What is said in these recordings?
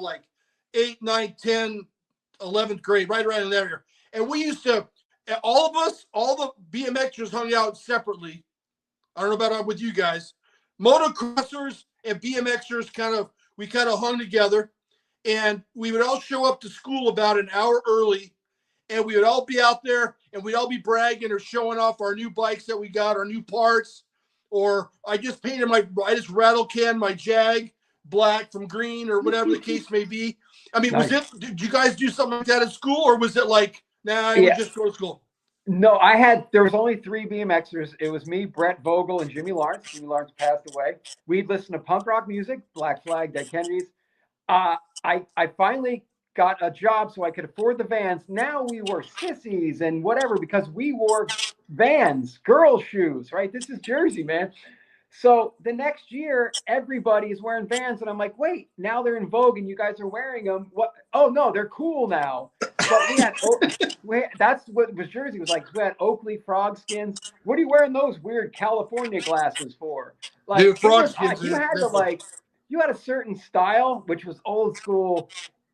like 8, 9, 10, 11th grade, right around in there. And we used to, all of us, all the BMXers hung out separately. I don't know about with you guys. Motocrossers and BMXers we kind of hung together, and we would all show up to school about an hour early, and we would all be out there, and we'd all be bragging or showing off our new bikes that we got, our new parts, or I just rattle can my Jag black from green or whatever the case may be. I mean, Nice. did you guys do something like that at school, or was it like, nah, we just go to school? No, there was only 3 BMXers. It was me, Brett Vogel, and Jimmy Lawrence. Jimmy Lawrence passed away. We'd listen to punk rock music, Black Flag, Dead Kennedys. I finally got a job so I could afford the Vans. Now we wore sissies and whatever because we wore Vans, girl shoes, right? This is Jersey, man. So the next year, everybody is wearing Vans, and I'm like, wait, now they're in vogue, and you guys are wearing them. What? Oh no, they're cool now. But that's what was Jersey was like. We had Oakley frog skins. What are you wearing those weird California glasses for? Like, dude, frog skins. You had a certain style, which was old school,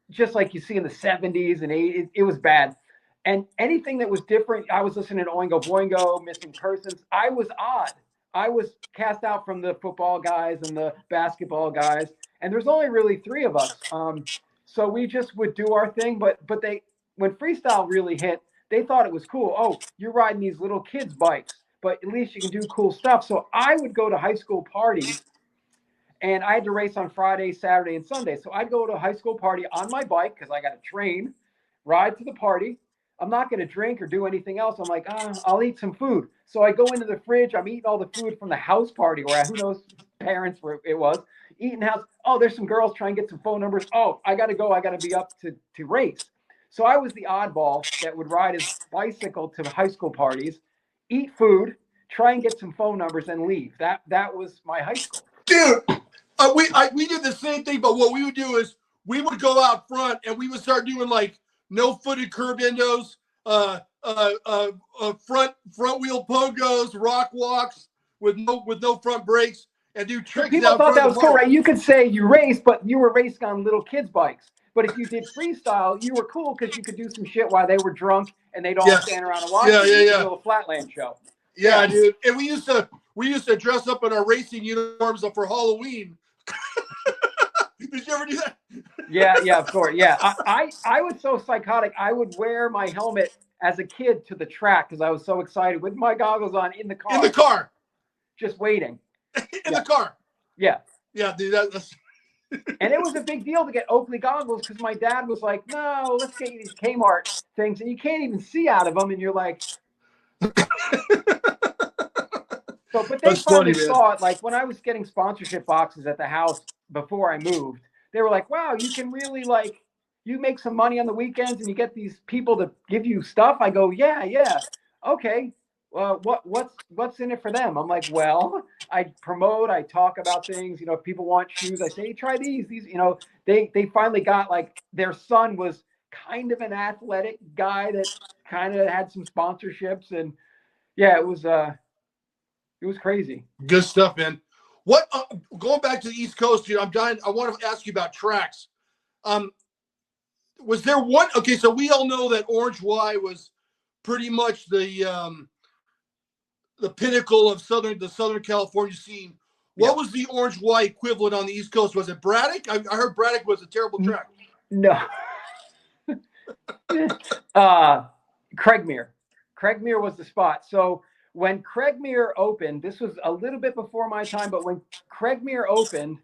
just like you see in the 70s and 80s. It was bad. And anything that was different, I was listening to Oingo Boingo, Missing Persons. I was odd. I was cast out from the football guys and the basketball guys, and there's only really 3 of us. So we just would do our thing. But when freestyle really hit, they thought it was cool. Oh, you're riding these little kids' bikes, but at least you can do cool stuff. So I would go to high school parties, and I had to race on Friday, Saturday, and Sunday. So I'd go to a high school party on my bike because I got to train, ride to the party. I'm not going to drink or do anything else. I'm like, I'll eat some food. So I go into the fridge. I'm eating all the food from the house party where who knows parents where it was eating house. Oh, there's some girls trying to get some phone numbers. Oh, I got to go. I got to be up to race. So I was the oddball that would ride his bicycle to the high school parties, eat food, try and get some phone numbers and leave. That was my high school. Dude, we did the same thing, but what we would do is we would go out front and we would start doing like no-footed curb endos, front wheel pogos, rock walks with no front brakes, and do tricks. People thought that was cool, right? You could say you raced, but you were racing on little kids' bikes. But if you did freestyle, you were cool because you could do some shit while they were drunk and they'd all stand around and watch you do a flatland show. Yeah, dude. And we used to dress up in our racing uniforms for Halloween. Did you ever do that? Yeah, of course. Yeah, I was so psychotic. I would wear my helmet as a kid to the track because I was so excited with my goggles on in the car. In the car. Just waiting. In the car. Yeah. Yeah, dude. That's... And it was a big deal to get Oakley goggles because my dad was like, no, let's get you these Kmart things. And you can't even see out of them. And you're like... But they finally saw it. Like when I was getting sponsorship boxes at the house before I moved, they were like, wow, you can really you make some money on the weekends and you get these people to give you stuff. I go, yeah. Okay. Well, what's in it for them? I'm like, well, I promote, I talk about things, if people want shoes, I say, hey, try these, they finally got their son was kind of an athletic guy that kind of had some sponsorships. And yeah, it was crazy. Good stuff, man. What going back to the East Coast, dude, I'm dying. I want to ask you about tracks. Was there one? Okay, so we all know that Orange Y was pretty much the pinnacle of the Southern California scene. What was the Orange Y equivalent on the East Coast? Was it Braddock? I heard Braddock was a terrible track. No. Craigmere. Craigmere was the spot. So when Craigmere opened, this was a little bit before my time, but when Craigmere opened,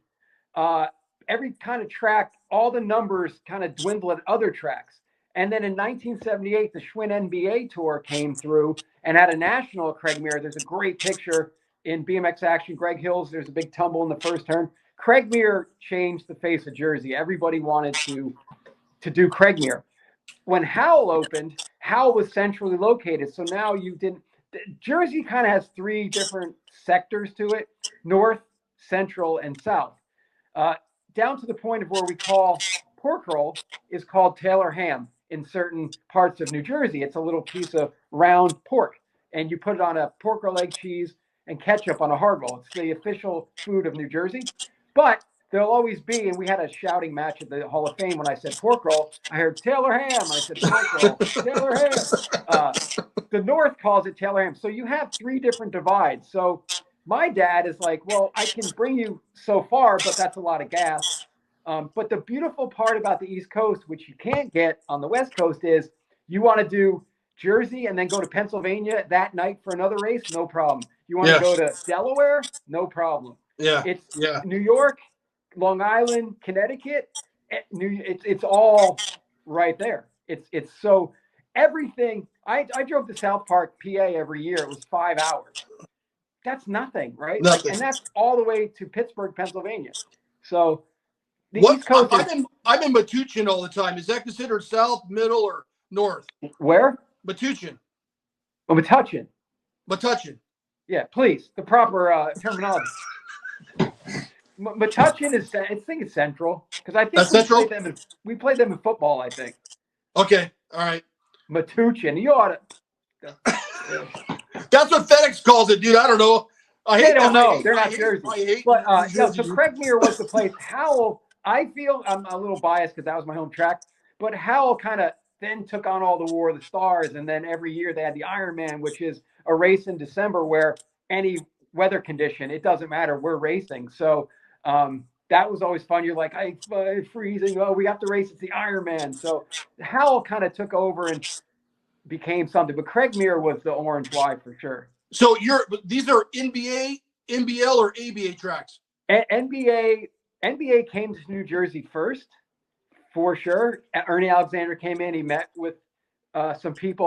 every kind of track, all the numbers kind of dwindled at other tracks. And then in 1978, the Schwinn NBA Tour came through and had a national at Craigmere. There's a great picture in BMX Action. Greg Hills, there's a big tumble in the first turn. Craigmere changed the face of Jersey. Everybody wanted to do Craigmere. When Howell opened, Howell was centrally located. So now Jersey kind of has 3 different sectors to it: north, central, and south. Down to the point of where we call pork roll is called Taylor ham in certain parts of New Jersey. It's a little piece of round pork, and you put it on a pork roll, egg, cheese, and ketchup on a hard roll. It's the official food of New Jersey. But there'll always be, and we had a shouting match at the Hall of Fame when I said pork roll. I heard Taylor ham. I said pork roll, Taylor ham. The North calls it Taylor ham. So you have 3 different divides. So my dad is like, well, I can bring you so far, but that's a lot of gas. But the beautiful part about the East Coast, which you can't get on the West Coast, is you want to do Jersey and then go to Pennsylvania that night for another race, no problem. You want to go to Delaware, no problem. It's New York, Long Island, Connecticut. It's all right there. It's so everything. I drove to South Park, PA every year. It was 5 hours. That's nothing, right? Nothing. Like, and that's all the way to Pittsburgh, Pennsylvania. So the East Coast. I'm in Metuchen all the time. Is that considered south, middle, or north? Where? Metuchen. Oh, Metuchen. Metuchen. Yeah, please. The proper terminology. Metuchen is, I think it's central, because I think we played them in football, I think. Okay, all right. Metuchen. You ought to. That's what FedEx calls it, dude. I don't know. They don't know. They're not Jersey. But so Craig Muir was the place. Howell, I feel I'm a little biased because that was my home track, but Howell kind of then took on all the War of the Stars, and then every year they had the Ironman, which is a race in December where any weather condition, it doesn't matter, we're racing. So that was always fun. You're like, it's freezing. Oh, we have to race. It's the Ironman. So Howell kind of took over and became something, but Craig Muir was the orange Y for sure. So these are NBA, NBL, or ABA tracks? NBA came to New Jersey first, for sure. Ernie Alexander came in. He met with some people